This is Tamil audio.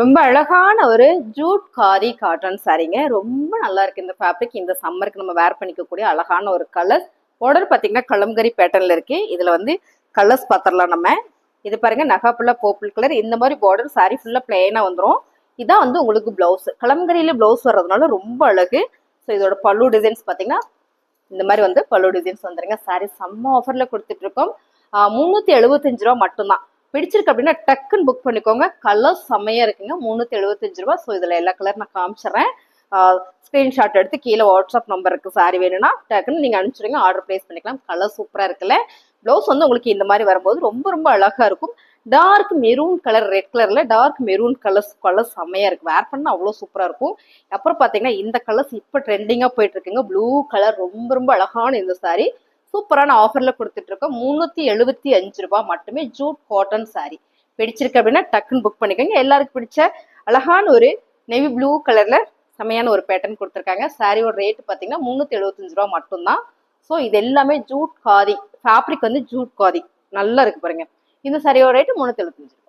ரொம்ப அழகான ஒரு ஜூட் காதி காட்டன் சாரீங்க. ரொம்ப நல்லா இருக்கு இந்த ஃபேப்ரிக். இந்த சம்மருக்கு நம்ம வேர் பண்ணிக்கக்கூடிய அழகான ஒரு கலர். பார்டர் பார்த்தீங்கன்னா கலம்கரி பேட்டர்ன்ல இருக்கு. இதுல வந்து கலர்ஸ் பார்த்துடலாம் நம்ம. இது பாருங்க நகாப்புள்ள பர்பிள் கலர். இந்த மாதிரி பார்டர் சாரீ ஃபுல்லா பிளெயினா வந்துடும். இதான் வந்து உங்களுக்கு பிளவுஸ். கலம்கரியில பிளவுஸ் வர்றதுனால ரொம்ப அழகு. ஸோ இதோட பல்லு டிசைன்ஸ் பார்த்தீங்கன்னா இந்த மாதிரி வந்து பல்லு டிசைன்ஸ் வந்துருங்க. சாரீ செம்ம ஆஃபர்ல கொடுத்துட்டு இருக்கோம். 375 ரூபா மட்டும்தான். பிடிச்சிருக்கு அப்படின்னா டக்குன்னு புக் பண்ணிக்கோங்க. கலர் செம்மையா இருக்குங்க. 375 ரூபா. ஸோ இதுல எல்லா கலர் நான் காமிச்சிடறேன். ஸ்கிரீன்ஷாட் எடுத்து கீழே வாட்ஸ்அப் நம்பர் இருக்கு. சாரி வேணும்னா டக்குன்னு நீங்க அனுப்பிச்சிடுங்க. ஆர்டர் பிளேஸ் பண்ணிக்கலாம். கலர் சூப்பரா இருக்குல்ல. ப்ளவுஸ் வந்து உங்களுக்கு இந்த மாதிரி வரும்போது ரொம்ப ரொம்ப அழகா இருக்கும். டார்க் மெரூன் கலர், ரெட் கலர்ல டார்க் மெரூன் கலர் செம்மையா இருக்கு. வேர் பண்ணா அவ்வளோ சூப்பரா இருக்கும். அப்புறம் பாத்தீங்கன்னா இந்த கலர்ஸ் இப்போ ட்ரெண்டிங்கா போயிட்டு இருக்குங்க. ப்ளூ கலர் ரொம்ப ரொம்ப அழகான இந்த சாரி சூப்பரான ஆஃபர்ல கொடுத்துட்டு இருக்கோம். 375 ரூபாய் மட்டுமே. ஜூட் காட்டன் சாரி பிடிச்சிருக்கு அப்படின்னா டக்குன்னு புக் பண்ணிக்கோங்க. எல்லாருக்கும் பிடிச்ச அழகான ஒரு நெவி ப்ளூ கலர்ல செமையான ஒரு பேட்டர்ன் கொடுத்துருக்காங்க. சாரியோட ரேட் பார்த்தீங்கன்னா 375 ரூபா மட்டும்தான். ஸோ இது எல்லாமே ஜூட் காதி ஃபேப்ரிக் வந்து ஜூட் காதி நல்லா இருக்கு பாருங்க. இந்த சாரியோட ரேட்டு 375.